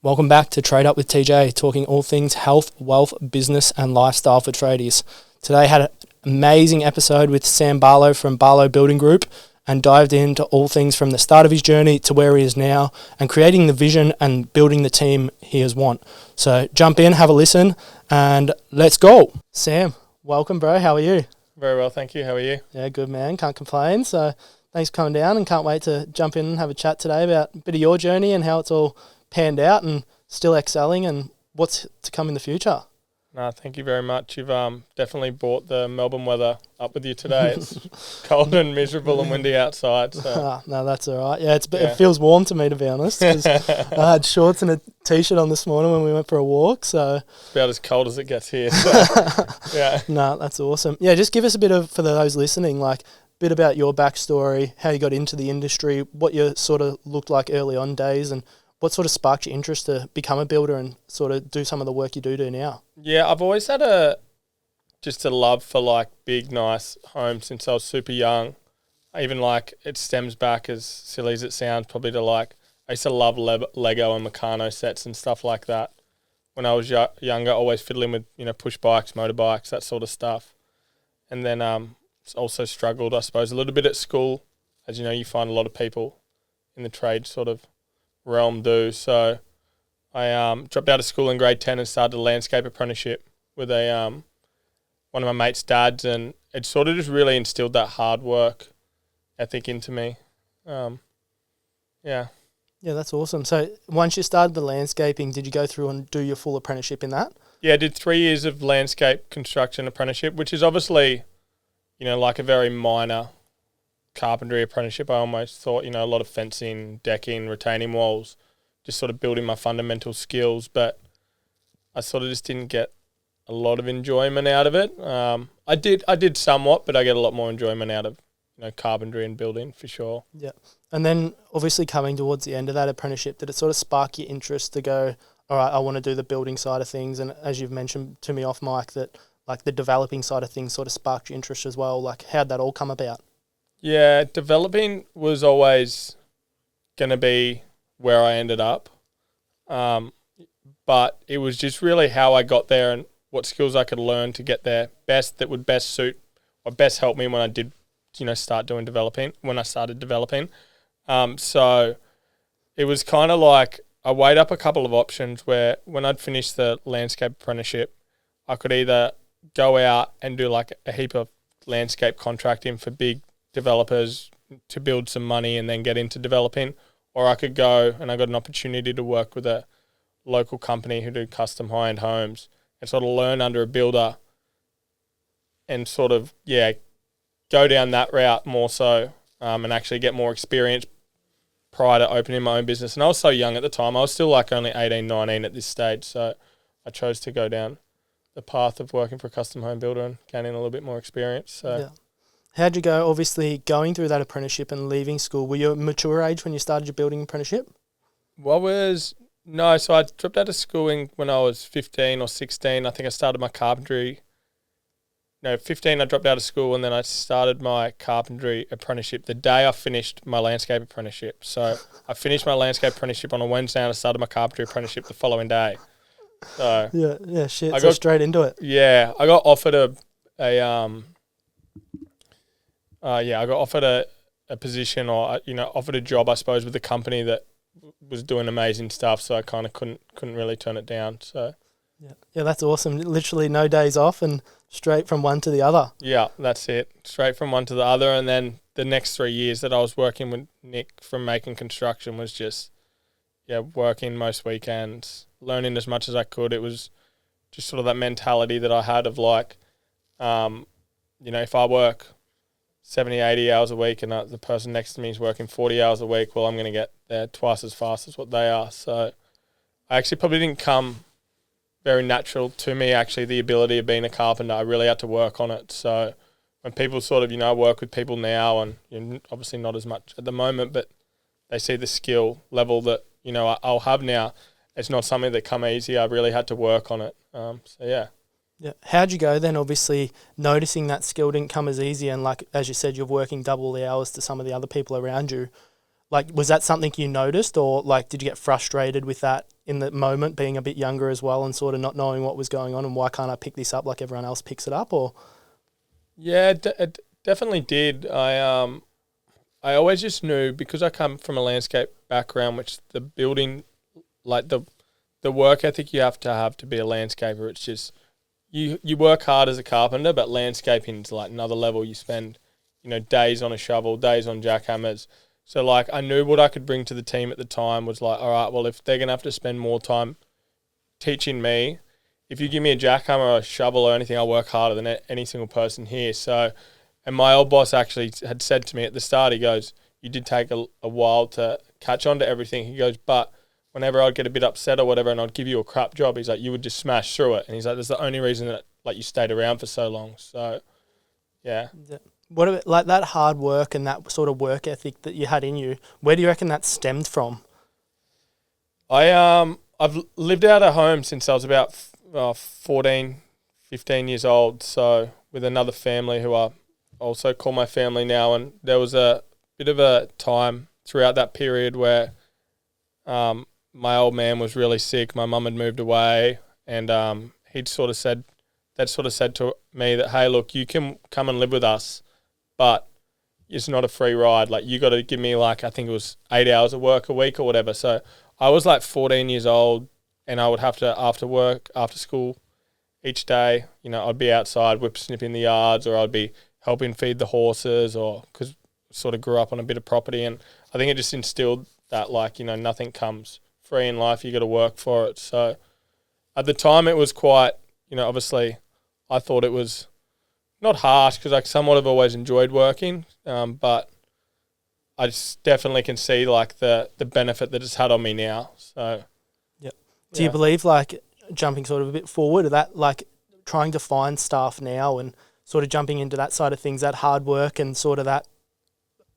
Welcome back to Trade Up with TJ, talking all things health, wealth, business and lifestyle for tradies. Today had an amazing episode with Sam Barlow from Barlow Building Group and dived into all things from the start of his journey to where he is now and creating the vision and building the team he has want. So jump in, have a listen and let's go. Sam, welcome bro, how are you? Very well, thank you. How are you? Yeah, good man, can't complain. So thanks for coming down and can't wait to jump in and have a chat today about a bit of your journey and how it's all panned out and still excelling and what's to come in the future. No, thank you very much. You've definitely brought the Melbourne weather up with you today. It's cold and miserable and windy outside. So. No, that's all right. Yeah, it feels warm to me, to be honest. 'Cause I had shorts and a T-shirt on this morning when we went for a walk. So it's about as cold as it gets here. So, yeah. No, that's awesome. Yeah, just give us a bit of, for those listening, like a bit about your backstory, how you got into the industry, what you sort of looked like early on days and what sort of sparked your interest to become a builder and sort of do some of the work you do now? Yeah, I've always had a love for like big, nice homes since I was super young. Even like it stems back, as silly as it sounds, probably to like, I used to love Lego and Meccano sets and stuff like that. When I was younger, always fiddling with, push bikes, motorbikes, that sort of stuff. And then also struggled, I suppose, a little bit at school. As you know, you find a lot of people in the trade sort of realm do. So I dropped out of school in grade 10 and started a landscape apprenticeship with one of my mate's dads, and it sort of just really instilled that hard work ethic into me. Yeah, that's awesome. So once you started the landscaping, did you go through and do your full apprenticeship in that? Yeah, I did 3 years of landscape construction apprenticeship, which is obviously, like a very minor carpentry apprenticeship. I almost thought, a lot of fencing, decking, retaining walls, just sort of building my fundamental skills, but I sort of just didn't get a lot of enjoyment out of it. I did somewhat, but I get a lot more enjoyment out of, carpentry and building for sure. Yeah. And then obviously coming towards the end of that apprenticeship, did it sort of spark your interest to go, all right, I want to do the building side of things? And as you've mentioned to me off mic, that like the developing side of things sort of sparked your interest as well. Like how'd that all come about? Yeah, developing was always going to be where I ended up. But it was just really how I got there and what skills I could learn to get there that would best suit or best help me when I did, start doing developing, when I started developing. So it was kind of like I weighed up a couple of options where when I'd finished the landscape apprenticeship, I could either go out and do like a heap of landscape contracting for big developers to build some money and then get into developing, or I could go and I got an opportunity to work with a local company who do custom high-end homes and sort of learn under a builder and sort of, go down that route more so and actually get more experience prior to opening my own business. And I was so young at the time. I was still like only 18, 19 at this stage. So I chose to go down the path of working for a custom home builder and gaining a little bit more experience. So. Yeah. How'd you go, obviously, going through that apprenticeship and leaving school? Were you a mature age when you started your building apprenticeship? So I dropped out of school when I was 15 or 16. I think I started my carpentry. 15 I dropped out of school and then I started my carpentry apprenticeship the day I finished my landscape apprenticeship. So I finished my landscape apprenticeship on a Wednesday and I started my carpentry apprenticeship the following day. So shit. I got straight into it. Yeah, I got offered I got offered a position or, offered a job, I suppose, with a company that was doing amazing stuff. So I kind of couldn't really turn it down. So yeah, that's awesome. Literally no days off and straight from one to the other. Yeah, that's it. Straight from one to the other. And then the next 3 years that I was working with Nick from Making Construction was just, working most weekends, learning as much as I could. It was just sort of that mentality that I had of like, if I work 70, 80 hours a week and the person next to me is working 40 hours a week, well, I'm going to get there twice as fast as what they are. So I actually probably didn't come very natural to me, actually, the ability of being a carpenter. I really had to work on it. So when people sort of, I work with people now and obviously not as much at the moment, but they see the skill level that, I'll have now. It's not something that come easy. I really had to work on it. Yeah. How'd you go then? Obviously, noticing that skill didn't come as easy, and like as you said, you're working double the hours to some of the other people around you. like, was that something you noticed, or like, did you get frustrated with that in the moment, being a bit younger as well, and sort of not knowing what was going on and why can't I pick this up like everyone else picks it up? Or Yeah, it definitely did. I always just knew, because I come from a landscape background, which the building, like the work ethic you have to be a landscaper. It's just you work hard as a carpenter, but landscaping is like another level. You spend, days on a shovel, days on jackhammers. So like I knew what I could bring to the team at the time was like, all right, well, if they're gonna have to spend more time teaching me, if you give me a jackhammer or a shovel or anything, I'll work harder than any single person here. So, and my old boss actually had said to me at the start, he goes, you did take a while to catch on to everything. He goes, but whenever I'd get a bit upset or whatever and I'd give you a crap job, he's like, you would just smash through it. And he's like, that's the only reason that like you stayed around for so long. So, yeah. what about like that hard work and that sort of work ethic that you had in you? Where do you reckon that stemmed from? I've lived out of home since I was about 14, 15 years old. So with another family who I also call my family now, and there was a bit of a time throughout that period where my old man was really sick. My mum had moved away, and they'd sort of said to me that, hey, look, you can come and live with us, but it's not a free ride. Like, you got to give me, like, I think it was 8 hours of work a week or whatever. So I was like 14 years old, and I would have to, after work, after school, each day, I'd be outside whip snipping the yards, or I'd be helping feed the horses, or because sort of grew up on a bit of property. And I think it just instilled that, like, nothing comes free in life. You got to work for it. So at the time it was quite, obviously I thought it was not harsh, because I somewhat have always enjoyed working, but I just definitely can see like the benefit that it's had on me now. So do you believe, like, jumping sort of a bit forward, that like trying to find staff now and sort of jumping into that side of things, that hard work and sort of that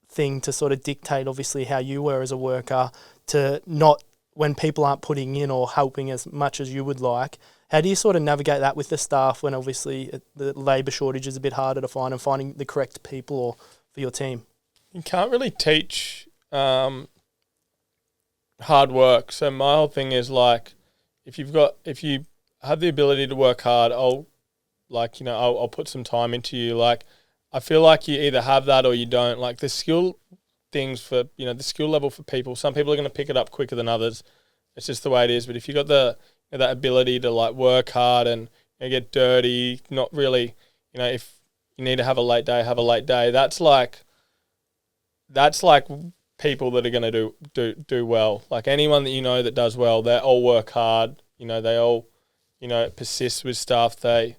thing to sort of dictate obviously how you were as a worker, to not, when people aren't putting in or helping as much as you would like, how do you sort of navigate that with the staff when obviously the labour shortage is a bit harder to find, and finding the correct people or for your team? You can't really teach hard work. So my whole thing is like, if you have the ability to work hard, I'll put some time into you. Like, I feel like you either have that or you don't. Like, the skill things for, the skill level for people, some people are going to pick it up quicker than others. It's just the way it is. But if you got that ability to like work hard and get dirty, not really, if you need to have a late day, have a late day. That's like people that are going to do well. Like, anyone that that does well, they all work hard. They all persist with stuff. They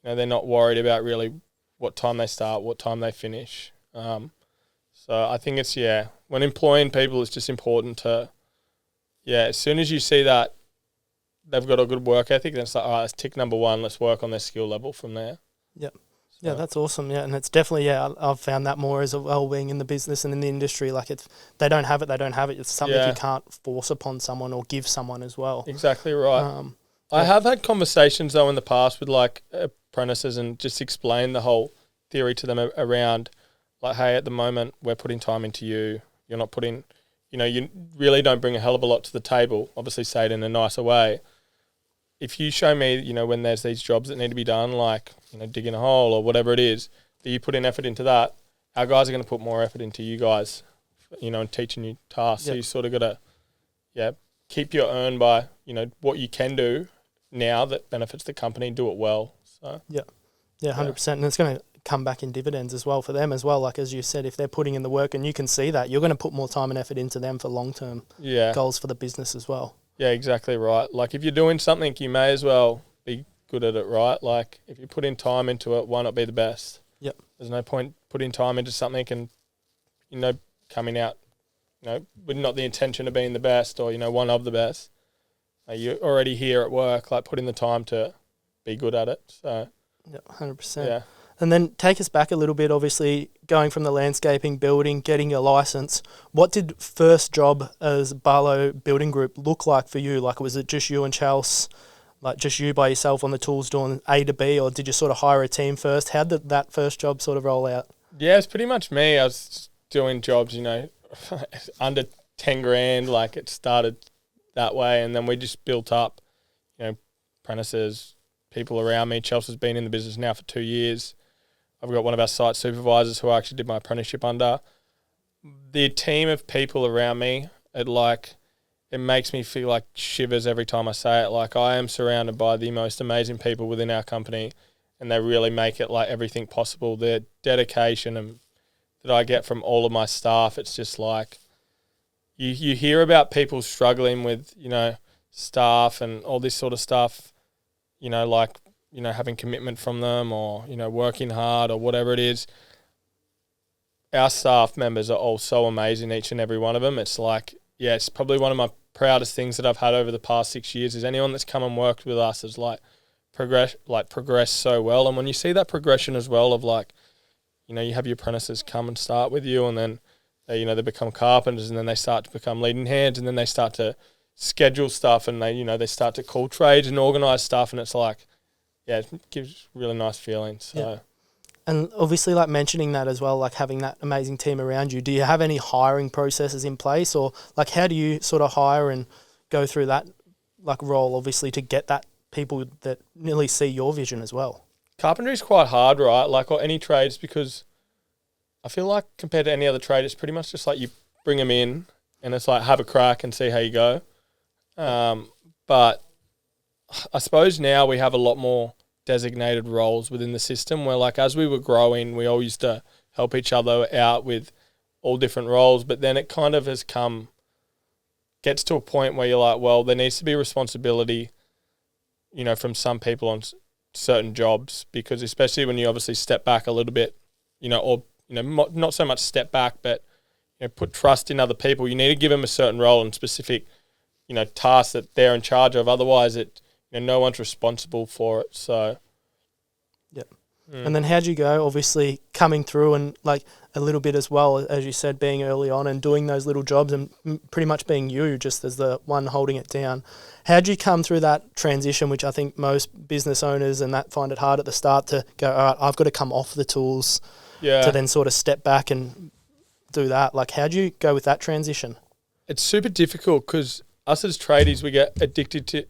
they're not worried about really what time they start, what time they finish. So I think it's, when employing people, it's just important to, as soon as you see that they've got a good work ethic, then it's like, all right, let's tick number one, let's work on their skill level from there. Yep. Yeah, that's awesome. Yeah, and it's definitely, I've found that more as well, being in the business and in the industry. Like, they don't have it, they don't have it. It's something you can't force upon someone or give someone as well. Exactly right. I have had conversations though in the past with like apprentices, and just explain the whole theory to them around like, hey, at the moment we're putting time into you. You're not putting, you really don't bring a hell of a lot to the table. Obviously, say it in a nicer way. If you show me, when there's these jobs that need to be done, like, digging a hole or whatever it is, that you put in effort into that, our guys are going to put more effort into you guys, and teaching you tasks. Yep. So you sort of got to, keep your earn by, what you can do now that benefits the company, do it well. So 100%. And it's going to come back in dividends as well for them as well. Like, as you said, if they're putting in the work and you can see that, you're going to put more time and effort into them for long-term goals for the business as well. Yeah, exactly right. Like, if you're doing something, you may as well be good at it, right? Like, if you put in time into it, why not be the best? Yep. There's no point putting time into something and, coming out, with not the intention of being the best or, one of the best. You're already here at work, like, putting the time to be good at it. So, 100%. Yeah. And then take us back a little bit, obviously, going from the landscaping, building, getting your license. What did first job as Barlow Building Group look like for you? Like, was it just you and Chelsea, like just you by yourself on the tools doing A to B, or did you sort of hire a team first? How did that first job sort of roll out? Yeah, it's pretty much me. I was just doing jobs, under 10 grand. Like it started that way, and then we just built up, apprentices, people around me. Chelsea's been in the business now for 2 years. I've got one of our site supervisors who I actually did my apprenticeship under. The team of people around me, it makes me feel like shivers every time I say it. Like I am surrounded by the most amazing people within our company, and they really make it like everything possible. Their dedication and that I get from all of my staff, it's just like you hear about people struggling with, staff and all this sort of stuff, having commitment from them or, working hard or whatever it is. Our staff members are all so amazing, each and every one of them. It's like, it's probably one of my proudest things that I've had over the past 6 years is anyone that's come and worked with us has progressed so well. And when you see that progression as well of you have your apprentices come and start with you, and then they become carpenters, and then they start to become leading hands, and then they start to schedule stuff, and they start to call trades and organise stuff, and it's like, it gives really nice feelings. So. Yeah. And obviously, mentioning that as well, having that amazing team around you, do you have any hiring processes in place, or how do you sort of hire and go through that role, obviously, to get that people that nearly see your vision as well? Carpentry is quite hard, right? Or any trades, because I feel like compared to any other trade, it's pretty much just you bring them in and it's have a crack and see how you go. But I suppose now we have a lot more designated roles within the system where as we were growing, we all used to help each other out with all different roles, but then it kind of gets to a point where you're well, there needs to be responsibility, from some people on certain jobs, because especially when you obviously step back a little bit, not so much step back, but put trust in other people. You need to give them a certain role and specific, tasks that they're in charge of. Otherwise, no one's responsible for it. So, yeah. And then how'd you go? Obviously, coming through and a little bit as well, as you said, being early on and doing those little jobs and pretty much being you just as the one holding it down. How'd you come through that transition, which I think most business owners and that find it hard at the start to go, all right, I've got to come off the tools to then sort of step back and do that. How'd you go with that transition? It's super difficult because us as tradies, we get addicted to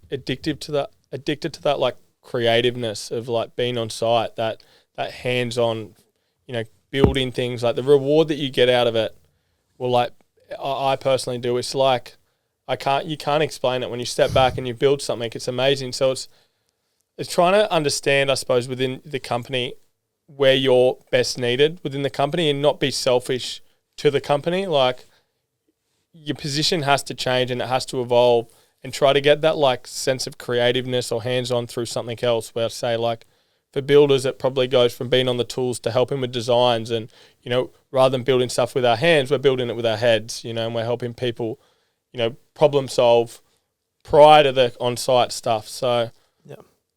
that creativeness of being on site, that hands-on, building things. The reward that you get out of it, I personally do. It's you can't explain it. When you step back and you build something, it's amazing. So it's trying to understand, I suppose, within the company where you're best needed within the company and not be selfish to the company. Your position has to change and it has to evolve, and try to get that sense of creativeness or hands-on through something else, where say for builders it probably goes from being on the tools to helping with designs, and rather than building stuff with our hands, we're building it with our heads, and we're helping people problem solve prior to the on-site stuff. So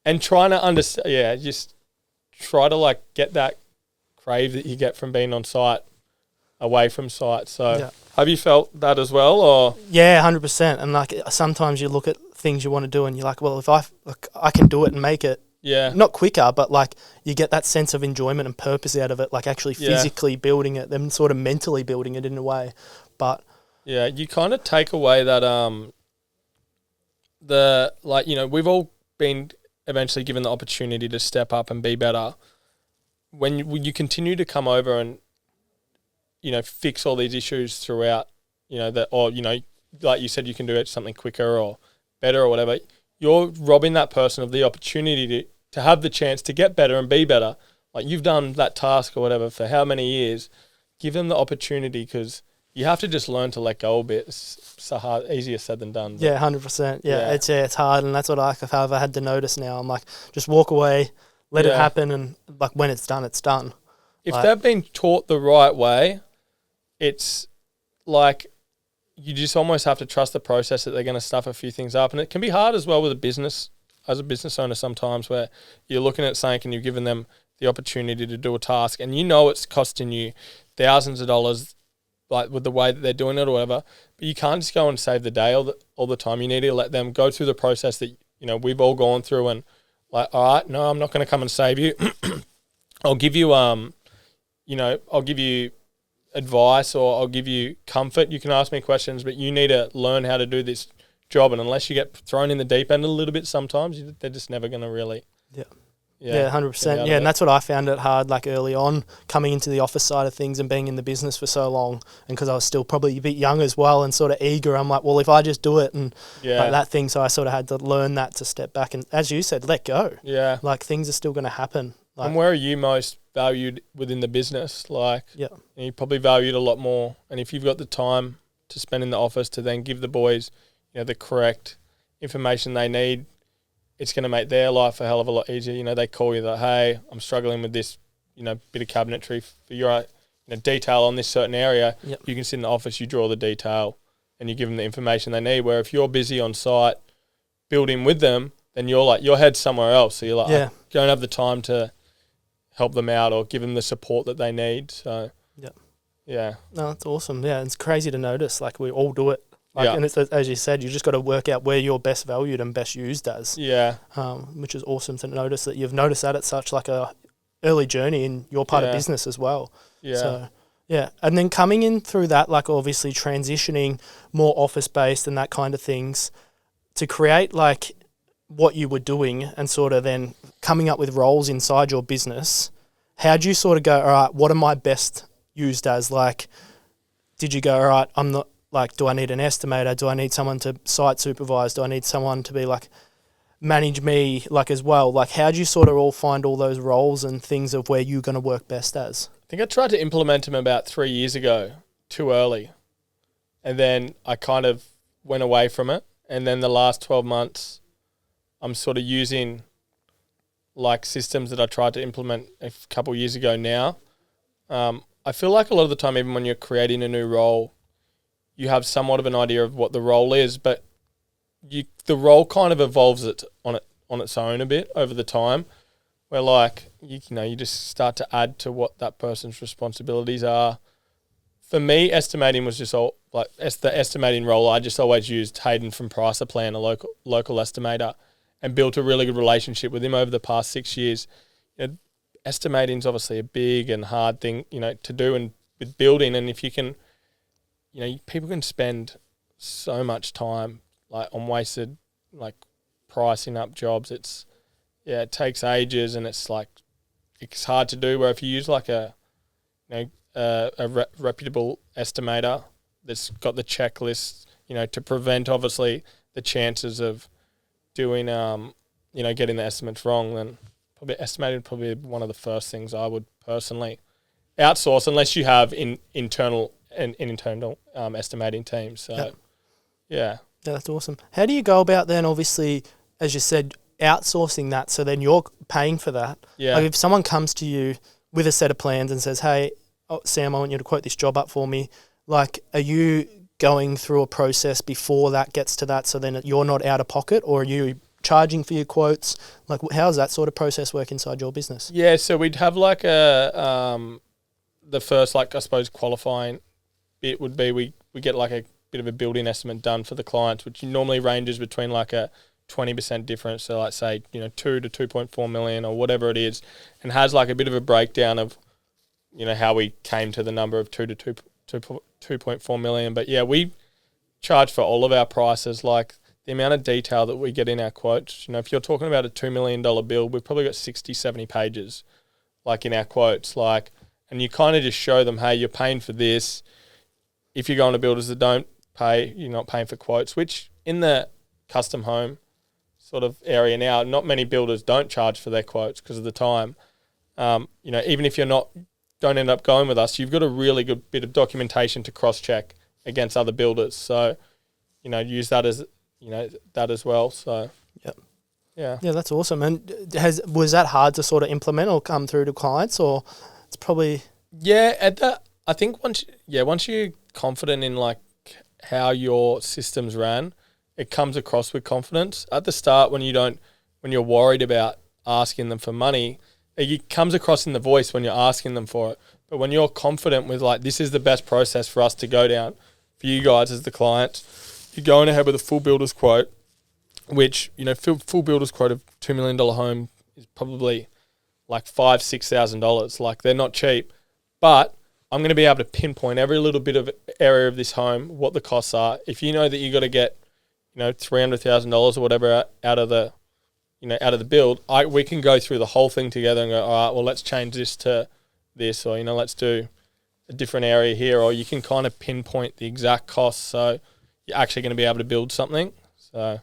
and trying to understand, just try to get that crave that you get from being on site away from site. So have you felt that as well, or? Yeah, 100%. And sometimes you look at things you want to do and you're well, if I can do it and make it, not quicker, but you get that sense of enjoyment and purpose out of it, actually physically building it, then sort of mentally building it in a way. But you kind of take away that we've all been eventually given the opportunity to step up and be better. When you continue to come over and fix all these issues throughout, like you said, you can do it something quicker or better or whatever. You're robbing that person of the opportunity to have the chance to get better and be better. You've done that task or whatever for how many years. Give them the opportunity, because you have to just learn to let go a bit. It's so hard, easier said than done. Yeah, 100%. It's hard, and that's what I've had to notice now. I'm just walk away, let it happen, and when it's done, it's done. If they've been taught the right way, it's you just almost have to trust the process that they're going to stuff a few things up. And it can be hard as well with a business, as a business owner sometimes, where you're looking at something and you've given them the opportunity to do a task and it's costing you thousands of dollars, with the way that they're doing it or whatever. But you can't just go and save the day all the time. You need to let them go through the process that, we've all gone through, and all right, no, I'm not going to come and save you. I'll give you, I'll give you advice or I'll give you comfort. You can ask me questions, but you need to learn how to do this job. And unless you get thrown in the deep end a little bit sometimes, they're just never going to really... Yeah, 100%. Yeah, and that's what I found it hard, like early on, coming into the office side of things and being in the business for so long. And because I was still probably a bit young as well and sort of eager, I'm like, well, if I just do it and like that thing. So I sort of had to learn that to step back and, as you said, let go. Yeah. Like things are still going to happen. Like, and where are you most valued within the business? Like, you're probably valued a lot more. And if you've got the time to spend in the office to then give the boys, the correct information they need, it's going to make their life a hell of a lot easier. They call you that, hey, I'm struggling with this, bit of cabinetry for your detail on this certain area. Yep. You can sit in the office, you draw the detail, and you give them the information they need. Where if you're busy on site building with them, then you're like, your head's somewhere else. So you're like, I don't have the time to help them out or give them the support that they need. So, yeah. No, that's awesome. Yeah, it's crazy to notice. Like, we all do it. And it's, as you said, you just got to work out where you're best valued and best used as. Yeah. Which is awesome to notice that you've noticed that at such like a early journey in your part of business as well. Yeah. So, and then coming in through that, like obviously transitioning more office based and that kind of things to create like what you were doing and sort of then coming up with roles inside your business. How'd you sort of go, all right, what am I best used as? Like, did you go, all right, I'm not, like, do I need an estimator? Do I need someone to site supervise? Do I need someone to be like manage me like as well? Like, how do you sort of all find all those roles and things of where you're going to work best as? I think I tried to implement them about 3 years ago, too early. And then I kind of went away from it. And then the last 12 months, I'm sort of using like systems that I tried to implement a couple of years ago now. I feel like a lot of the time, even when you're creating a new role, you have somewhat of an idea of what the role is, but the role kind of evolves on its own a bit over the time, where like you just start to add to what that person's responsibilities are. For me, estimating was just all like the estimating role. I just always used Hayden from Pricer Plan, a local estimator, and built a really good relationship with him over the past 6 years. Estimating is obviously a big and hard thing to do, and with building, and if you can. People can spend so much time like on wasted like pricing up jobs. It takes ages and it's hard to do. Where if you use like a reputable estimator that's got the checklist, to prevent obviously the chances of doing getting the estimates wrong, then probably estimating would probably be one of the first things I would personally outsource unless you have internal estimating teams. So, yeah, that's awesome. How do you go about then, obviously, as you said, outsourcing that so then you're paying for that? Yeah. Like if someone comes to you with a set of plans and says, hey, Sam, I want you to quote this job up for me, like are you going through a process before that gets to that so then you're not out of pocket, or are you charging for your quotes? Like how does that sort of process work inside your business? Yeah, so we'd have like the first, like I suppose, qualifying bit would be we get like a bit of a building estimate done for the clients, which normally ranges between like a 20% difference, so like say 2 to 2.4 million or whatever it is, and has like a bit of a breakdown of how we came to the number of 2 to 2.4 million. But yeah, we charge for all of our prices, like the amount of detail that we get in our quotes. If you're talking about a $2 million bill, we've probably got 60, 70 pages like in our quotes, like, and you kind of just show them, hey, you're paying for this. If you're going to builders that don't pay, you're not paying for quotes, which in the custom home sort of area now, not many builders don't charge for their quotes because of the time. Even if don't end up going with us, you've got a really good bit of documentation to cross-check against other builders. So, use that as well. So, yeah, that's awesome. And was that hard to sort of implement or come through to clients, or it's probably I think once you're confident in like how your systems ran, it comes across with confidence. At the start, when you're worried about asking them for money, it comes across in the voice when you're asking them for it. But when you're confident with like, this is the best process for us to go down for you guys as the client, you're going ahead with a full builder's quote, which, full builder's quote of $2 million home is probably like $5,000-$6,000. Like they're not cheap, but I'm going to be able to pinpoint every little bit of area of this home, what the costs are. If you know that you got to get, $300,000 or whatever out of the build, we can go through the whole thing together and go, all right, well, let's change this to this, or, let's do a different area here, or you can kind of pinpoint the exact costs, so you're actually going to be able to build something. So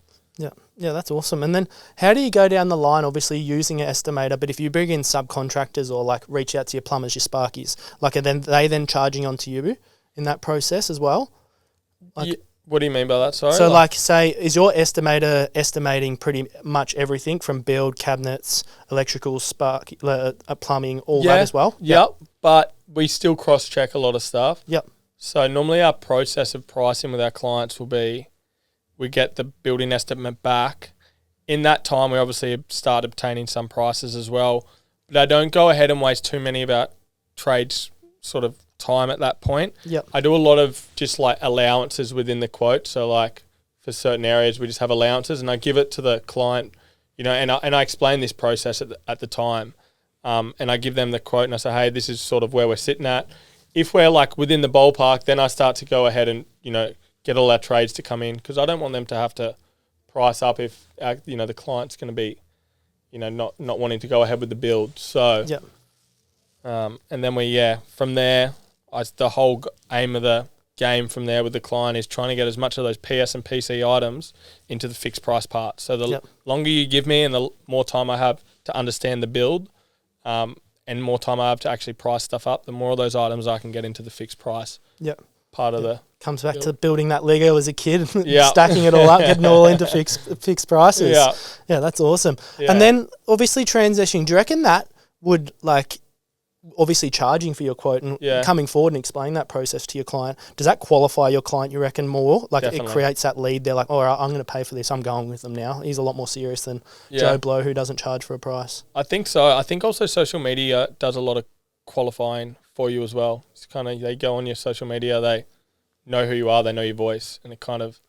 yeah, that's awesome. And then how do you go down the line, obviously using an estimator, but if you bring in subcontractors or like reach out to your plumbers, your sparkies, like are then charging onto you in that process as well? What do you mean by that? Sorry. So like say, is your estimator estimating pretty much everything from build, cabinets, electrical, plumbing, all that as well? Yep. But we still cross-check a lot of stuff. Yep. So normally our process of pricing with our clients will be, we get the building estimate back. In that time, we obviously start obtaining some prices as well. But I don't go ahead and waste too many of our trades sort of time at that point. Yep. I do a lot of just like allowances within the quote. So like for certain areas, we just have allowances, and I give it to the client, and I explain this process at the time. And I give them the quote and I say, hey, this is sort of where we're sitting at. If we're like within the ballpark, then I start to go ahead and, get all our trades to come in, because I don't want them to have to price up if, the client's going to be, not wanting to go ahead with the build. So, and then from there, the whole aim of the game from there with the client is trying to get as much of those PS and PC items into the fixed price part. So the longer you give me and the more time I have to understand the build, and more time I have to actually price stuff up, the more of those items I can get into the fixed price. Part of the comes back to building that Lego as a kid, stacking it all up, getting it all into fixed prices. Yeah, that's awesome. And then obviously transitioning, do you reckon that would obviously charging for your quote and coming forward and explaining that process to your client, does that qualify your client, you reckon, more? Definitely. It creates that lead. They're like, all right, I'm going to pay for this. I'm going with them now. He's a lot more serious than Joe Blow, who doesn't charge for a price. I think so. I think also social media does a lot of qualifying for you as well. It's kind of, they go on your social media, they know who you are, they know your voice, and it kind of,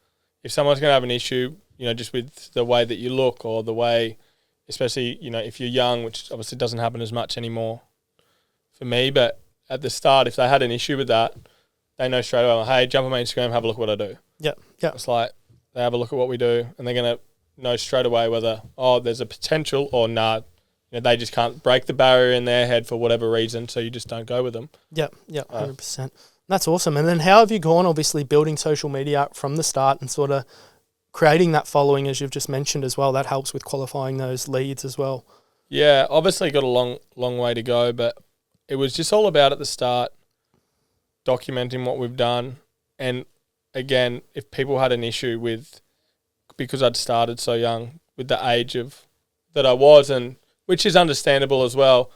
if someone's going to have an issue, just with the way that you look, or the way, especially, if you're young, which obviously doesn't happen as much anymore for me, but at the start, if they had an issue with that, they know straight away, hey, jump on my Instagram, have a look at what I do. It's like, they have a look at what we do, and they're going to know straight away whether, there's a potential, or nah, they just can't break the barrier in their head for whatever reason, so you just don't go with them. 100%. That's awesome. And then how have you gone, obviously, building social media up from the start and sort of creating that following, as you've just mentioned as well? That helps with qualifying those leads as well. Yeah, obviously got a long way to go, but it was just all about at the start documenting what we've done. And again, if people had an issue with, because I'd started so young, with the age of that I was, and which is understandable as well,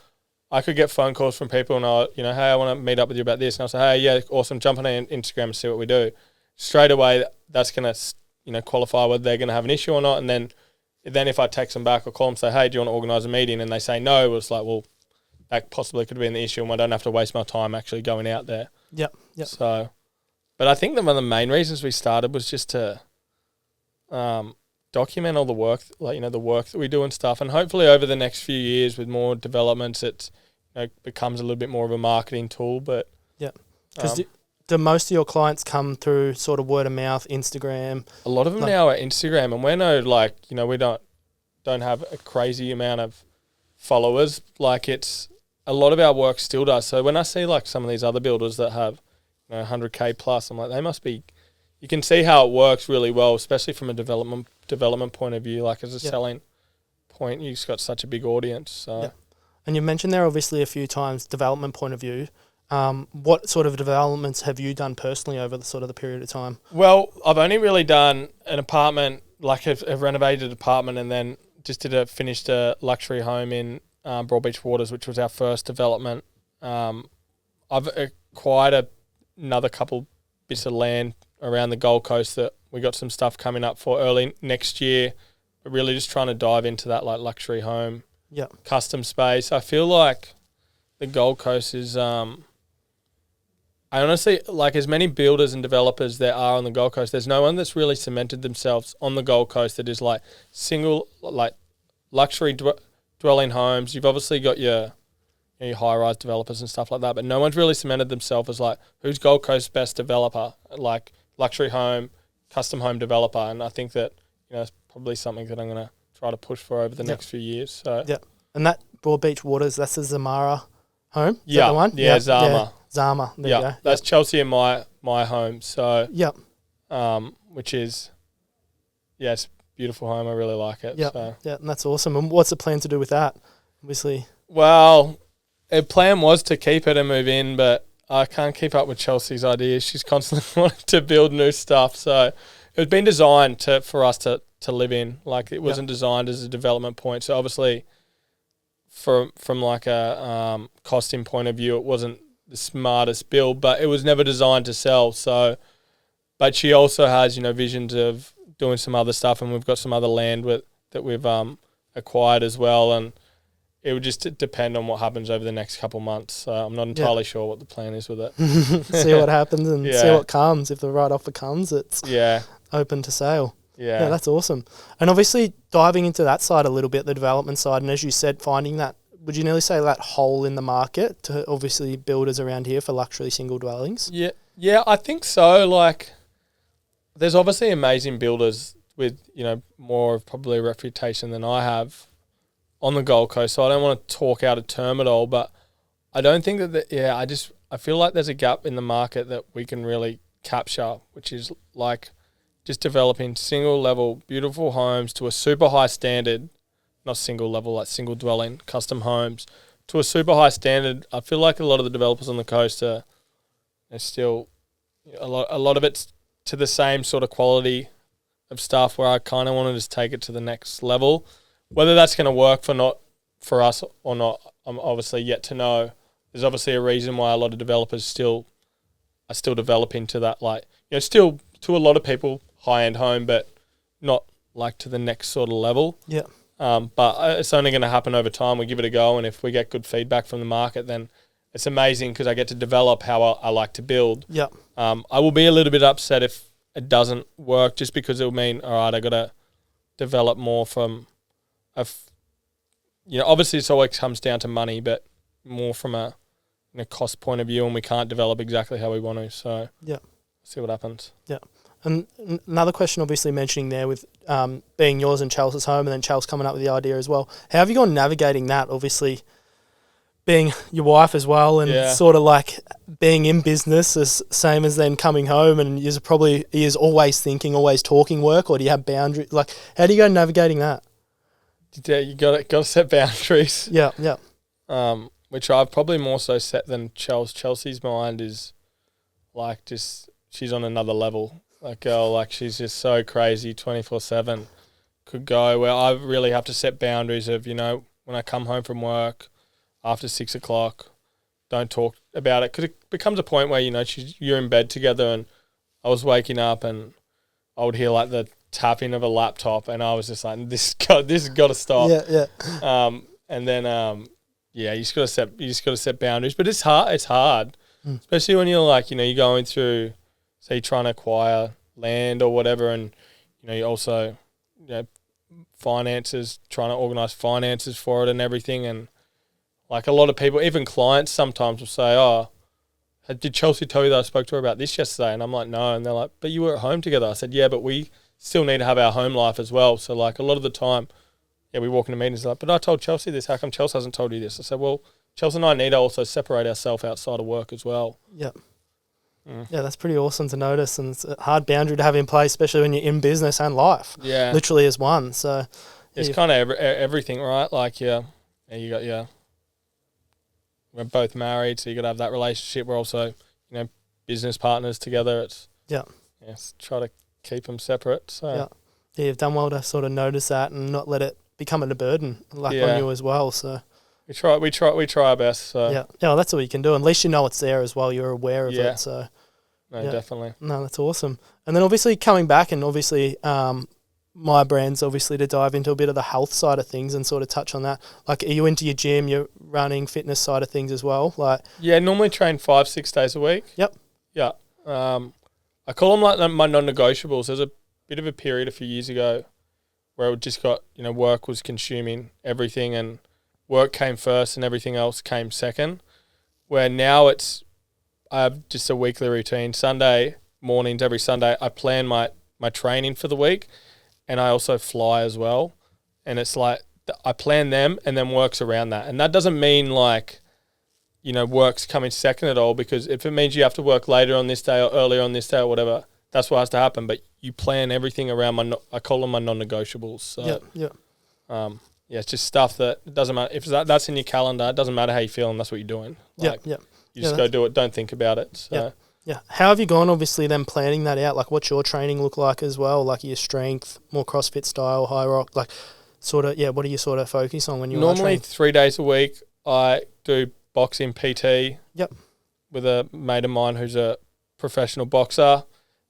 I could get phone calls from people and hey, I want to meet up with you about this. And I'll say, hey, yeah, awesome, jump on Instagram and see what we do. Straight away, that's going to, qualify whether they're going to have an issue or not. And then if I text them back or call them, say, hey, do you want to organise a meeting? And they say no, it's like, well, that possibly could have been the issue, and I don't have to waste my time actually going out there. Yep. So, but I think that one of the main reasons we started was just to document all the work, the work that we do and stuff. And hopefully over the next few years with more developments, it becomes a little bit more of a marketing tool. But because do most of your clients come through sort of word of mouth, Instagram? A lot of them now are Instagram, and we're we don't have a crazy amount of followers. It's a lot of our work still does. So when I see some of these other builders that have 100K plus, I'm like, they must be. You can see how it works really well, especially from a development point of view. As a selling point, you've just got such a big audience. So. And you mentioned there obviously a few times development point of view. What sort of developments have you done personally over the period of time? Well, I've only really done an apartment, I've renovated an apartment, and then just finished a luxury home in Broadbeach Waters, which was our first development. I've acquired another couple bits of land around the Gold Coast that we got some stuff coming up for early next year. But really just trying to dive into that luxury home, custom space. I feel like the Gold Coast is, I honestly, as many builders and developers there are on the Gold Coast, there's no one that's really cemented themselves on the Gold Coast that is single, luxury dwelling homes. You've obviously got your your high-rise developers and stuff like that, but no one's really cemented themselves as like, who's Gold Coast's best developer, like luxury home, custom home developer. And I think that, it's probably something that I'm going to try to push for over the next few years. So and that Broadbeach Waters, that's the Zamara home? Is that the one? Yeah, Zama. Yeah, Zama, there you go. That's Chelsea and my home. So, which is, it's a beautiful home. I really like it. Yeah, so. and that's awesome. And what's the plan to do with that? Obviously. Well, the plan was to keep it and move in, but I can't keep up with Chelsea's ideas. She's constantly wanting to build new stuff. So it was been designed for us to live in. Like, it wasn't designed as a development point. So obviously, from like a costing point of view, it wasn't the smartest build, but it was never designed to sell. So, but she also has, visions of doing some other stuff, and we've got some other land that we've acquired as well, and it would just depend on what happens over the next couple of months. I'm not entirely sure what the plan is with it. See what happens and see what comes. If the right offer comes, it's open to sale. Yeah, that's awesome. And obviously diving into that side a little bit, the development side, and as you said, finding that, would you nearly say that hole in the market to obviously builders around here for luxury single dwellings? Yeah, I think so. Like, there's obviously amazing builders with, more of probably a reputation than I have on the Gold Coast, so I don't want to talk out of term at all, but I don't think I feel like there's a gap in the market that we can really capture, which is like just developing single level, beautiful homes to a super high standard, not single level, like single dwelling, custom homes to a super high standard. I feel like a lot of the developers on the coast are still, a lot of it's to the same sort of quality of stuff where I kind of want to just take it to the next level. Whether that's going to work for us or not, I'm obviously yet to know. There's obviously a reason why a lot of developers are still developing to that, like, still to a lot of people, high-end home, but not like to the next sort of level. Yeah. But it's only going to happen over time. We give it a go, and if we get good feedback from the market, then it's amazing because I get to develop how I like to build. Yeah. I will be a little bit upset if it doesn't work, just because it will mean, all right, I got to develop more from obviously it always comes down to money, but more from a cost point of view, and we can't develop exactly how we want to. So see what happens. Yeah. And another question, obviously mentioning there with being yours and Chelsea's home, and then Chelsea coming up with the idea as well. How have you gone navigating that? Obviously, being your wife as well, and sort of like being in business, is same as then coming home, and he is always thinking, always talking work, or do you have boundaries? Like, how do you go navigating that? Yeah, you got to set boundaries. Yeah. Which I've probably more so set than Chelsea. Chelsea's mind is like she's on another level. That girl, like, she's just so crazy 24/7. Could go where I really have to set boundaries of, when I come home from work after 6 o'clock, don't talk about it, because it becomes a point where, you're in bed together, and I was waking up and I would hear like the tapping of a laptop, and I was just like, this has got to stop. Yeah. And then you just got to set boundaries, but it's hard, especially when you're like, you're going through, say, trying to acquire land or whatever, and you also finances, trying to organise finances for it and everything, and like a lot of people, even clients, sometimes will say, "Oh, did Chelsea tell you that I spoke to her about this yesterday?" And I'm like, "No," and they're like, "But you were at home together." I said, "Yeah, but we still need to have our home life as well." So like a lot of the time, we walk into meetings like, "But I told Chelsea this. How come Chelsea hasn't told you this?" I said, "Well, Chelsea and I need to also separate ourselves outside of work as well." Yeah. Yeah, that's pretty awesome to notice, and it's a hard boundary to have in place, especially when you're in business and life. Yeah. Literally as one. So it's kind of everything, right? Like, you got we're both married, so you got to have that relationship. We're also, business partners together. It's try to keep them separate. So you've done well to sort of notice that and not let it become a burden on you as well. So we try our best. So that's all you can do. At least you know it's there as well. You're aware of it. So definitely. No, that's awesome. And then obviously coming back, and obviously my brand's obviously to dive into a bit of the health side of things and sort of touch on that. Like, are you into your gym, your running, fitness side of things as well? Like, normally train 5-6 days a week. Yep. Yeah. I call them like my non-negotiables. There's a bit of a period a few years ago where it just got, work was consuming everything, and work came first and everything else came second. Where now I have just a weekly routine. Sunday mornings, every Sunday, I plan my training for the week, and I also fly as well. And it's like I plan them and then works around that. And that doesn't mean like, work's coming second at all, because if it means you have to work later on this day or earlier on this day or whatever, that's what has to happen. But you plan everything around I call them my non-negotiables. So, it's just stuff that it doesn't matter. If that's in your calendar, it doesn't matter how you feel, and that's what you're doing. You just go do it. Don't think about it. So. Yeah. How have you gone, obviously, then planning that out? Like, what's your training look like as well? Like, your strength, more CrossFit style, high rock, like, sort of, what do you sort of focus on when you normally 3 days a week, I do boxing PT. Yep. With a mate of mine who's a professional boxer.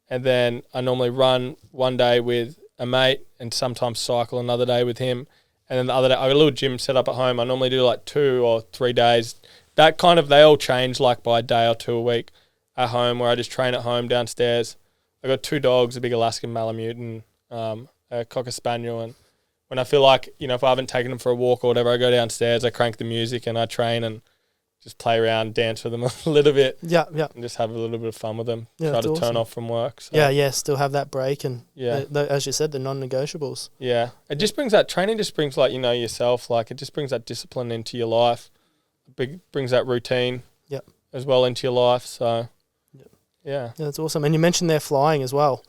And then I normally run one day with a mate and sometimes cycle another day with him. And then the other day, I got a little gym set up at home. I normally do like 2 or 3 days. That kind of, they all change like by a day or 2 a week at home, where I just train at home downstairs. I got 2 dogs, a big Alaskan Malamute and a Cocker Spaniel. And when I feel like, if I haven't taken them for a walk or whatever, I go downstairs, I crank the music and I train and just play around, dance with them a little bit. Yeah. And just have a little bit of fun with them. Yeah, try to awesome. turn off from work. So. Yeah, still have that break and, as you said, the non-negotiables. Yeah. It just brings that, training just brings like, yourself, like it just brings that discipline into your life. Brings that routine as well into your life. So, yeah, that's awesome. And you mentioned they're flying as well.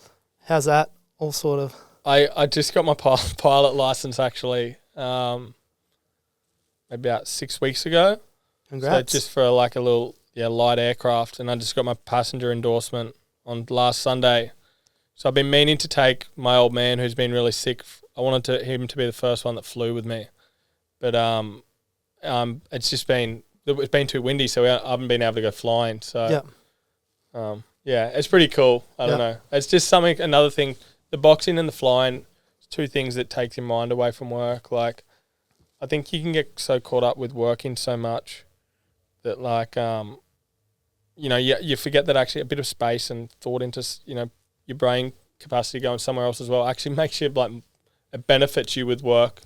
How's that all sort of? I just got my pilot license actually maybe about 6 weeks ago. Congrats. So just for like a little light aircraft, and I just got my passenger endorsement on last Sunday. So I've been meaning to take my old man who's been really sick. I wanted him to be the first one that flew with me, but it's been too windy, so I haven't been able to go flying. So it's pretty cool. I don't know. It's just another thing. The boxing and the flying, 2 things that take your mind away from work. Like, I think you can get so caught up with working so much that like, you forget that actually a bit of space and thought into, your brain capacity going somewhere else as well actually makes you like, it benefits you with work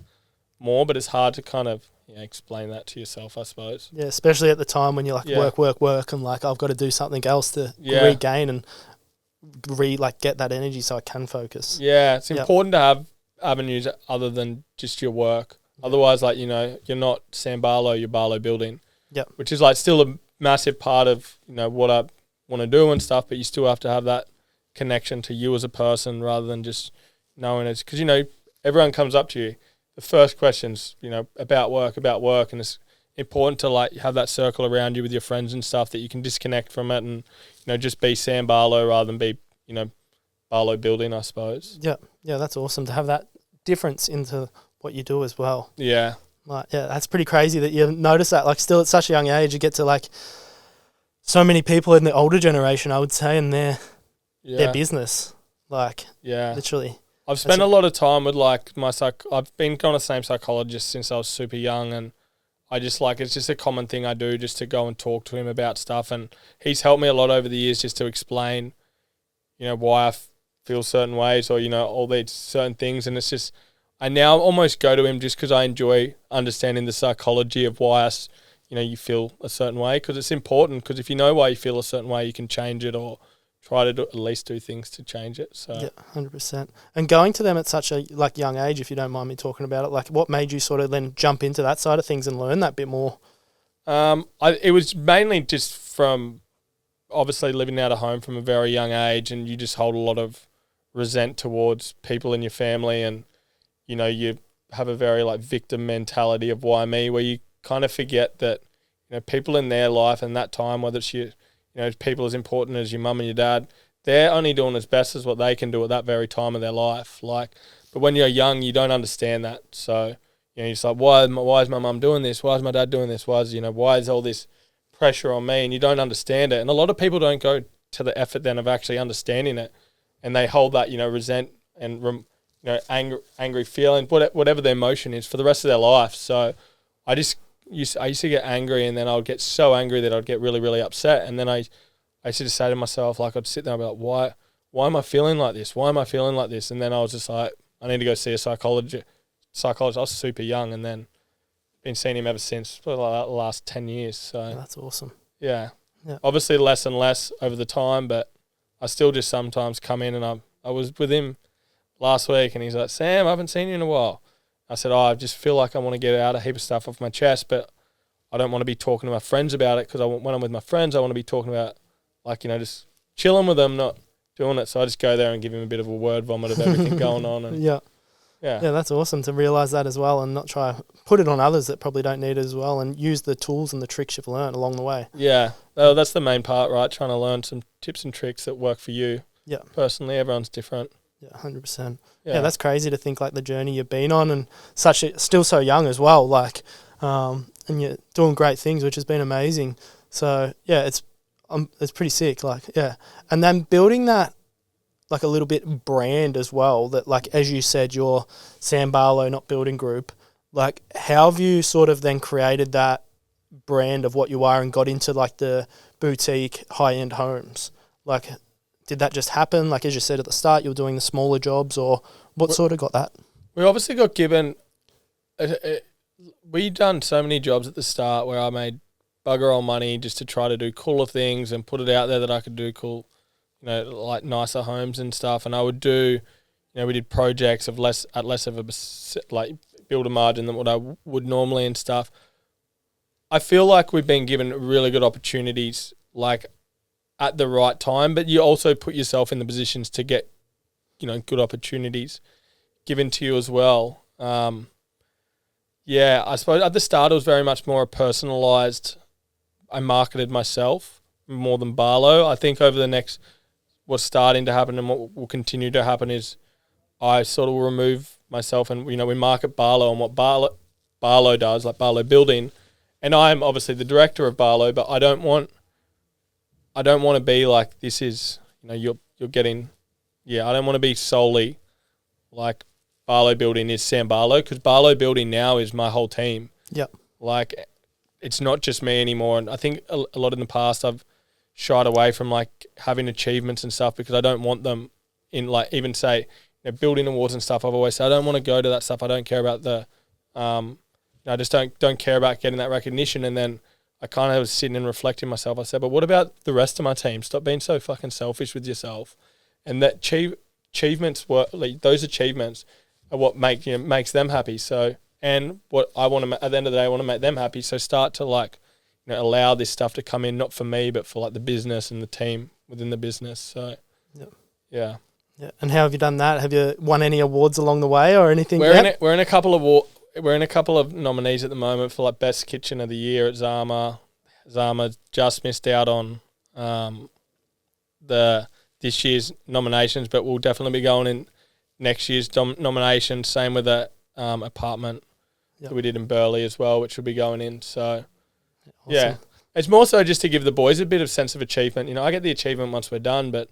more, but it's hard to kind of explain that to yourself, I suppose. Yeah, especially at the time when you're like work, and like I've got to do something else to regain and get that energy so I can focus. Yeah, it's important to have avenues other than just your work. Otherwise, like, you're not Sam Barlow, you're Barlow building. Yeah. Which is like still a massive part of, what I want to do and stuff, but you still have to have that connection to you as a person rather than just knowing it. Because, everyone comes up to you. The first question's, about work, and it's important to like have that circle around you with your friends and stuff that you can disconnect from it and, just be Sam Barlow rather than be, Barlow building, I suppose. Yeah. Yeah, that's awesome to have that difference into what you do as well. Yeah. Like, that's pretty crazy that you notice that. Like, still at such a young age, you get to like so many people in the older generation, I would say, and their business. Like, literally. I've spent a lot of time with like I've been going to the same psychologist since I was super young, and I just like, it's just a common thing I do just to go and talk to him about stuff, and he's helped me a lot over the years just to explain, why I feel certain ways or, all these certain things, and it's just, I now almost go to him just because I enjoy understanding the psychology of why you feel a certain way, because it's important, because if you know why you feel a certain way, you can change it or try to at least do things to change it. So 100%. And going to them at such a young age, if you don't mind me talking about it, like what made you sort of then jump into that side of things and learn that bit more? It was mainly just from obviously living out of home from a very young age, and you just hold a lot of resent towards people in your family, and you have a very like victim mentality of why me, where you kind of forget that people in their life and that time, whether it's people as important as your mum and your dad, they're only doing as best as what they can do at that very time of their life. Like, but when you're young, you don't understand that. So, you're just like, why is my mum doing this? Why is my dad doing this? Why is all this pressure on me? And you don't understand it. And a lot of people don't go to the effort then of actually understanding it. And they hold that, resent and, angry feeling, whatever their emotion is for the rest of their life. So I used to get angry, and then I would get so angry that I'd get really, really upset. And then I used to say to myself, like, I'd sit there and be like, why am I feeling like this? Why am I feeling like this? And then I was just like, I need to go see a psychologist. I was super young, and then been seeing him ever since for the last 10 years. So That's awesome. yeah. Yeah. Obviously less and less over the time, but I still just sometimes come in, and I was with him last week, and he's like, Sam, I haven't seen you in a while. I said, I just feel like I want to get out a heap of stuff off my chest, but I don't want to be talking to my friends about it, because when I'm with my friends, I want to be talking about, like, just chilling with them, not doing it. So I just go there and give him a bit of a word vomit of everything going on. And Yeah, yeah, that's awesome to realise that as well, and not try to put it on others that probably don't need it as well, and use the tools and the tricks you've learned along the way. Yeah, that's the main part, right? Trying to learn some tips and tricks that work for you. Yeah. Personally, everyone's different. Yeah, 100%. Yeah. Yeah, that's crazy to think like the journey you've been on, and still so young as well. Like, and you're doing great things, which has been amazing. So yeah, it's pretty sick. Like, yeah, and then building that like a little bit brand as well. That, like, as you said, your Sam Barlow Not Building Group. Like, how have you sort of then created that brand of what you are and got into like the boutique high end homes? Like, did that just happen? Like, as you said at the start, you were doing the smaller jobs, or what sort of got that? We obviously got given. We done so many jobs at the start where I made bugger all money just to try to do cooler things and put it out there that I could do cool, like nicer homes and stuff. And I would do, we did projects of less of a like build a margin than what I would normally and stuff. I feel like we've been given really good opportunities, like at the right time, but you also put yourself in the positions to get, good opportunities given to you as well. Yeah, I suppose at the start it was very much more personalised. I marketed myself more than Barlow. I think over the next, what's starting to happen and what will continue to happen is I sort of remove myself and, we market Barlow and what Barlow does, like Barlow Building. And I'm obviously the director of Barlow, but I don't want to be like, this is, you're getting, I don't want to be solely like Barlow Building is Sam Barlow, because Barlow Building now is my whole team. Yep. Like, it's not just me anymore. And I think a lot in the past I've shied away from like having achievements and stuff because I don't want them in, like, even say, building awards and stuff. I've always said I don't want to go to that stuff. I don't care about the, I just don't care about getting that recognition. And then I kind of was sitting and reflecting myself. I said, but what about the rest of my team? Stop being so fucking selfish with yourself. And that achievements were like, those achievements are what makes them happy. So, and what I want to, at the end of the day, I want to make them happy. So start to like, allow this stuff to come in, not for me, but for like the business and the team within the business. So, yeah. And how have you done that? Have you won any awards along the way or anything? We're in a couple of nominees at the moment for like best kitchen of the year at Zama. Zama just missed out on this year's nominations, but we'll definitely be going in next year's nomination. Same with the apartment that we did in Burleigh as well, which will be going in. So, awesome. Yeah, it's more so just to give the boys a bit of sense of achievement. I get the achievement once we're done, but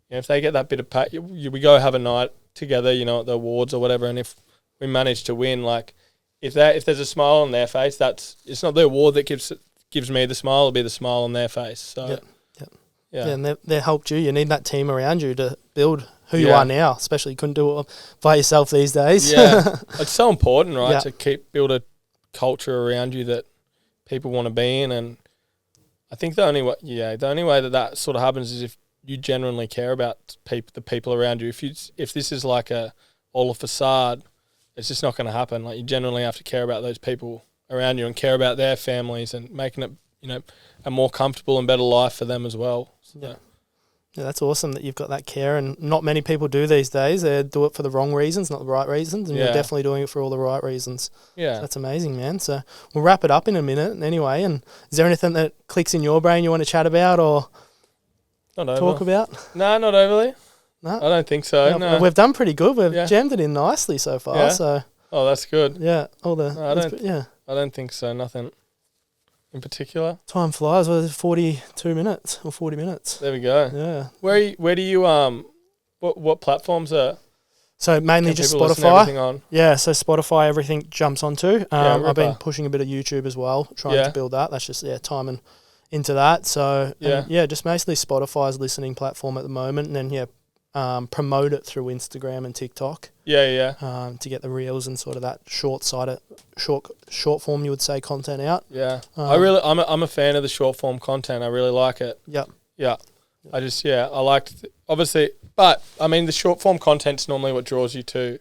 if they get that bit of we go have a night together, at the awards or whatever, and if we manage to win, like if there's a smile on their face, it's not the award that gives me the smile; it'll be the smile on their face. So, yeah, and they helped you. You need that team around you to build who you are now. Especially, you couldn't do it by yourself these days. Yeah, it's so important, right? To build a culture around you that people want to be in, and I think the only way that sort of happens is if you genuinely care about the people around you. If this is like all a facade, it's just not going to happen. Like, you genuinely have to care about those people around you and care about their families and making it, a more comfortable and better life for them as well. So. Yeah, that's awesome that you've got that care, and not many people do these days. They do it for the wrong reasons, not the right reasons, and you're definitely doing it for all the right reasons. Yeah. So that's amazing, man. So we'll wrap it up in a minute anyway, and is there anything that clicks in your brain you want to chat about or talk about? No, not overly. No? I don't think so. No. We've done pretty good. We've jammed it in nicely so far. Yeah. So. Oh, that's good. Yeah. I don't think so. Nothing in particular. Time flies. Well, 42 minutes or 40 minutes. There we go. Yeah. Where do you what platforms are? So mainly just Spotify. On? Yeah, so Spotify everything jumps onto. I've been pushing a bit of YouTube as well, trying to build that. That's just time into that. So just mostly Spotify's listening platform at the moment, and then promote it through Instagram and TikTok. Yeah. To get the reels and sort of that short form, you would say, content out. Yeah. I'm a fan of the short form content. I really like it. Yep. Yeah. I liked, obviously, but I mean, the short form content's normally what draws you to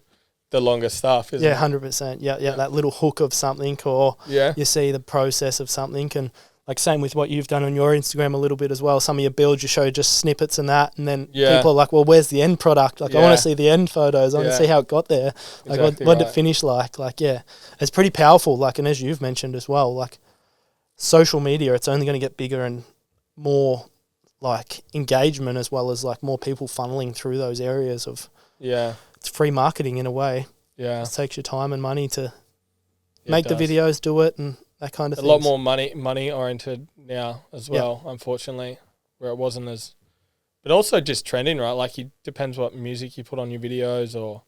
the longer stuff, isn't it? 100%. Yeah, that little hook of something, or you see the process of something, and like same with what you've done on your Instagram a little bit as well. Some of your builds you show just snippets and that, and then people are like, well, where's the end product? Like, I want to see the end photos. I want to see how it got there. Like, Exactly what did it finish like? Like, it's pretty powerful. Like, and as you've mentioned as well, like social media, it's only going to get bigger and more like engagement, as well as like more people funneling through those areas of it's free marketing in a way. Yeah. It takes your time and money to make the videos, do it, and that kind of thing. A lot more money oriented now as well, unfortunately, where it wasn't as, but also just trending, right? Like, it depends what music you put on your videos, or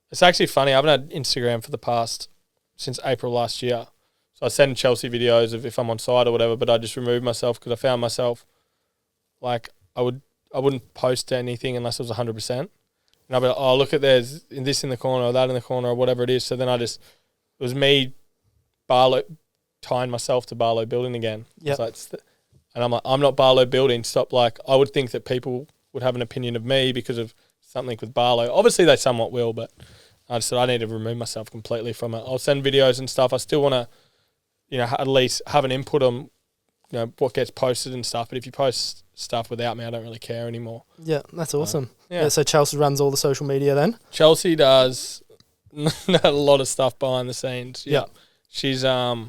it's actually funny. I haven't had Instagram since April last year. So I send Chelsea videos of if I'm on site or whatever, but I just removed myself because I found myself like I wouldn't post anything unless it was 100%. And I'll be like, oh, look at there's this in the corner or that in the corner or whatever it is. So then it was me, Barlow, tying myself to Barlow Building again. Yeah. And I'm like, I'm not Barlow Building. Stop. Like, I would think that people would have an opinion of me because of something with Barlow. Obviously, they somewhat will, but I just said I need to remove myself completely from it. I'll send videos and stuff. I still want to, at least have an input on, what gets posted and stuff. But if you post stuff without me, I don't really care anymore. Yeah, that's awesome. So Chelsea runs all the social media then? Chelsea does a lot of stuff behind the scenes. Yeah. She's, I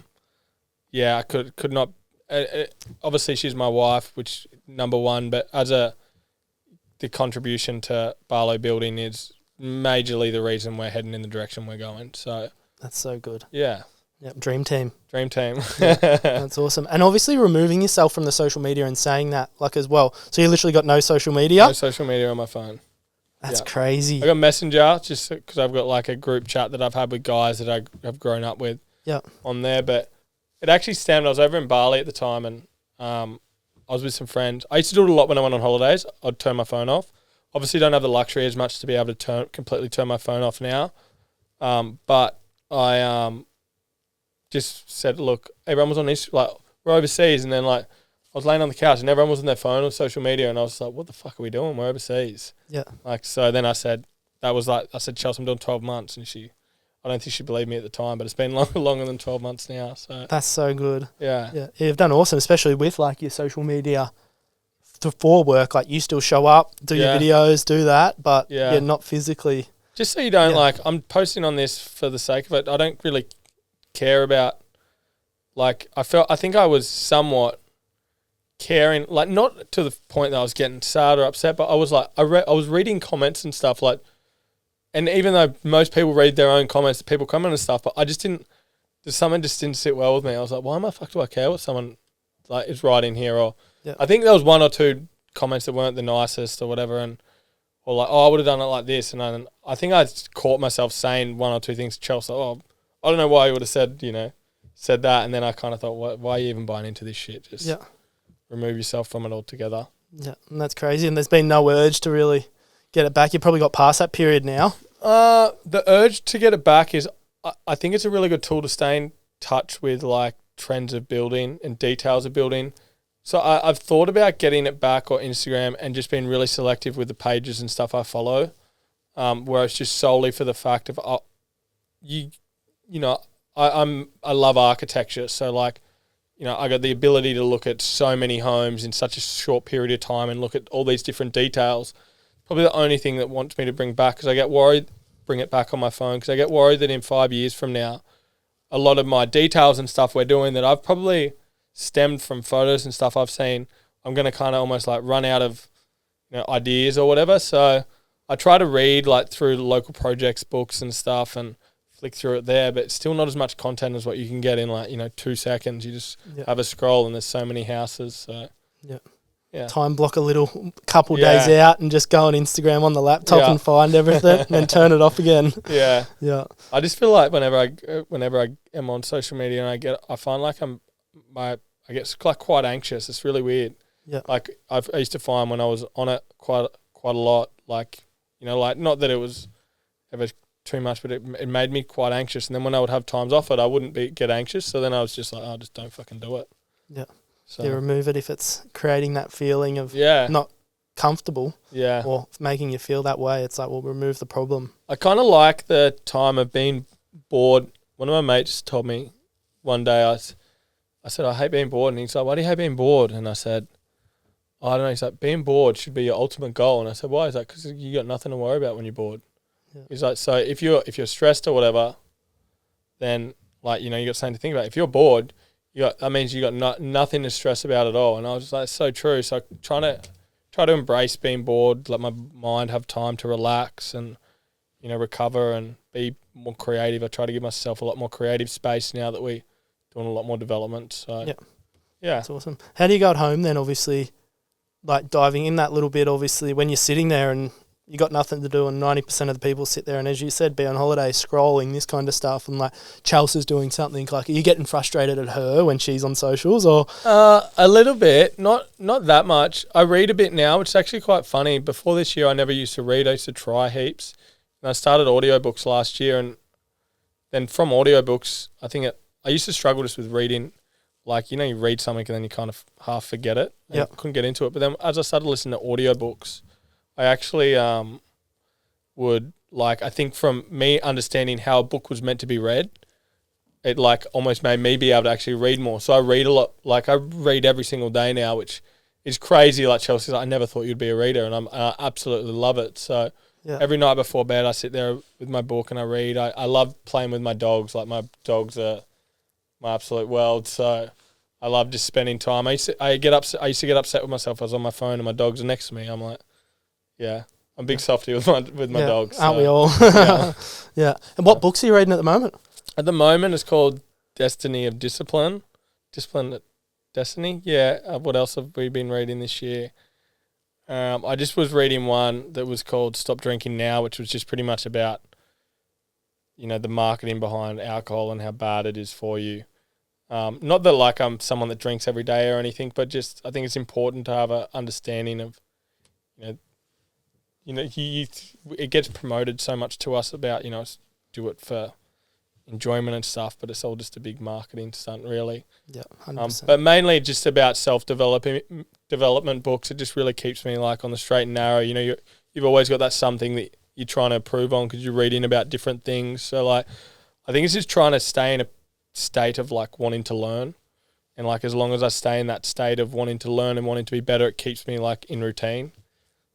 could not, obviously she's my wife, which number one, but the contribution to Barlow Building is majorly the reason we're heading in the direction we're going. So that's so good. Yeah. Yep, dream team. That's awesome. And obviously removing yourself from the social media and saying that, like, as well. So you literally got no social media? No social media on my phone. That's crazy. I got Messenger just because I've got like a group chat that I've had with guys that I have grown up with on there. But it actually stemmed, I was over in Bali at the time, and I was with some friends. I used to do it a lot when I went on holidays. I'd turn my phone off. Obviously don't have the luxury as much to be able to completely turn my phone off now. But I just said, look, everyone was on Instagram, like, we're overseas, and then like I was laying on the couch and everyone was on their phone or social media, and I was like, what the fuck are we doing? We're overseas. Yeah. Like, so then I said, Chelsea, I'm doing 12 months, and I don't think she believed me at the time, but it's been longer than 12 months now. So that's so good. Yeah. You've done awesome, especially with like your social media for work. Like, you still show up, do your videos, do that, but not physically. Just so you don't like, I'm posting on this for the sake of it. I don't really care about, like, I think I was somewhat caring, like, not to the point that I was getting sad or upset, but I was like, I was reading comments and stuff, like, and even though most people read their own comments, people comment and stuff, but something just didn't sit well with me. I was like, why the fuck do I care what someone like is writing here? Or I think there was one or two comments that weren't the nicest or whatever, or like, oh, I would have done it like this, and I think I caught myself saying one or two things to Chelsea. Oh, I don't know why you would have said that, and then I kind of thought, why are you even buying into this shit? Just remove yourself from it altogether. Yeah, and that's crazy, and there's been no urge to really get it back. You probably got past that period now. The urge to get it back is, I think it's a really good tool to stay in touch with, like, trends of building and details of building. So I've thought about getting it back, or Instagram, and just being really selective with the pages and stuff I follow, where it's just solely for the fact of, I love architecture, so like, I got the ability to look at so many homes in such a short period of time and look at all these different details. Probably the only thing that wants me to bring back, because I get worried, bring it back on my phone, because I get worried that in 5 years from now, a lot of my details and stuff we're doing that I've probably stemmed from photos and stuff I've seen, I'm going to kind of almost like run out of ideas or whatever. So I try to read like through local projects books and stuff and flick through it there, but it's still not as much content as what you can get in like 2 seconds. You just have a scroll and there's so many houses. So time block a little couple days out and just go on Instagram on the laptop and find everything and then turn it off again. Yeah. I just feel like whenever I am on social media and I find like I get like quite anxious. It's really weird. Yeah. Like I used to find when I was on it quite a lot, like, like not that it was ever too much, but it made me quite anxious. And then when I would have times off it, I wouldn't get anxious. So then I was just like, oh, just don't fucking do it. Yeah. So You remove it if it's creating that feeling of yeah, not comfortable yeah, or making you feel that way. It's like, well, remove the problem. I kind of like the time of being bored. One of my mates told me one day, I said, I hate being bored. And he's like, why do you hate being bored? And I said, I don't know. He's like, being bored should be your ultimate goal. And I said, why? He's like, because you got nothing to worry about when you're bored. Yeah. He's like, so if you're stressed or whatever, then like, you got something to think about. If you're bored, that means you got nothing to stress about at all. And I was just like, it's so true. So try to embrace being bored, let my mind have time to relax and, recover and be more creative. I try to give myself a lot more creative space now that we're doing a lot more development. So yeah. That's awesome. How do you go at home then, obviously, like diving in that little bit, obviously, when you're sitting there and you got nothing to do and 90% of the people sit there and, as you said, be on holiday scrolling, this kind of stuff, and like Chelsea's doing something, like, are you getting frustrated at her when she's on socials or? A little bit, not that much. I read a bit now, which is actually quite funny. Before this year, I never used to read. I used to try heaps. And I started audiobooks last year, and then from audiobooks, I used to struggle just with reading. Like, you read something and then you kind of half forget it. Yeah. Couldn't get into it. But then as I started listening to audiobooks, I actually would, like, I think from me understanding how a book was meant to be read, it, like, almost made me be able to actually read more. So I read a lot. Like, I read every single day now, which is crazy. Like Chelsea's, I never thought you'd be a reader, and I absolutely love it. So every night before bed, I sit there with my book and I read. I love playing with my dogs. Like, my dogs are my absolute world. So I love just spending time. I used to get upset with myself. I was on my phone and my dogs are next to me. I'm like, yeah, I'm a big softie with my dogs. Aren't we all? Yeah. Yeah. And what books are you reading at the moment? At the moment, it's called Destiny of Discipline. Destiny? Yeah. What else have we been reading this year? I just was reading one that was called Stop Drinking Now, which was just pretty much about, the marketing behind alcohol and how bad it is for you. Not that, like, I'm someone that drinks every day or anything, but just I think it's important to have an understanding of, it gets promoted so much to us about, do it for enjoyment and stuff, but it's all just a big marketing stunt, really. Yeah, 100%. But mainly just about development books. It just really keeps me, like, on the straight and narrow. You've always got that something that you're trying to improve on because you're reading about different things. So, like, I think it's just trying to stay in a state of, like, wanting to learn. And, like, as long as I stay in that state of wanting to learn and wanting to be better, it keeps me, like, in routine.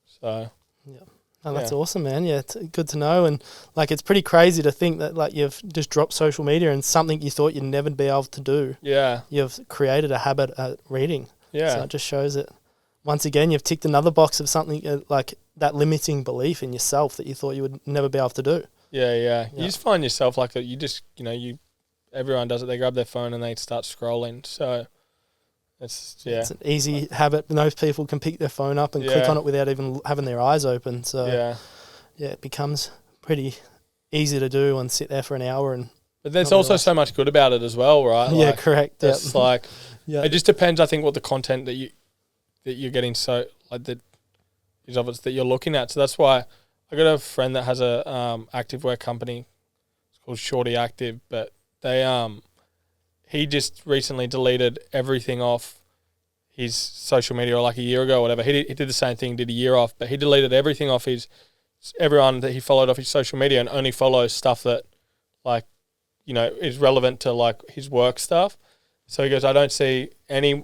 So yeah. Oh, that's awesome, man. Yeah, it's good to know. And, like, it's pretty crazy to think that, like, you've just dropped social media and something you thought you'd never be able to do. Yeah. You've created a habit at reading. Yeah. So it just shows it. Once again, you've ticked another box of something like that limiting belief in yourself that you thought you would never be able to do. Yeah. You just find yourself like that. You just, everyone does it. They grab their phone and they start scrolling. So it's an easy habit. Most people can pick their phone up and click on it without even having their eyes open. So it becomes pretty easy to do and sit there for an hour. But there's also so much good about it as well, right? Yeah, correct. It's like, it just depends, I think, what the content that you're getting, so like that is of it that you're looking at. So that's why I got a friend that has a activewear company. It's called Shorty Active, but he just recently deleted everything off his social media, or like a year ago or whatever. He did the same thing, did a year off, but he deleted everything off everyone that he followed off his social media and only follows stuff that, like, is relevant to, like, his work stuff. So he goes, I don't see any,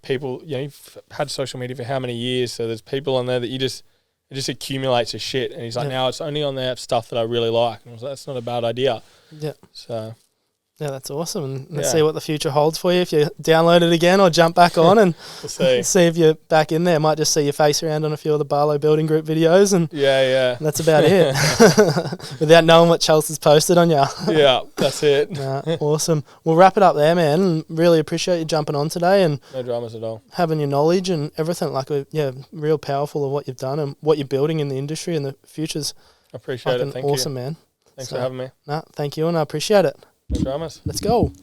people, you've had social media for how many years, so there's people on there that it just accumulates as shit. And he's like, now it's only on there stuff that I really like. And I was like, that's not a bad idea. Yeah. So yeah, that's awesome. And let's see what the future holds for you. If you download it again or jump back on and we'll see if you're back in there. Might just see your face around on a few of the Barlow Building Group videos. And that's about it. Without knowing what Chelsea's posted on you. Yeah, that's it. Awesome. We'll wrap it up there, man. And really appreciate you jumping on today and no dramas at all. Having your knowledge and everything. Like, real powerful of what you've done and what you're building in the industry and the future's. I appreciate it. Thank you. Awesome, man. Thanks for having me. Thank you, and I appreciate it. No dramas. Let's go.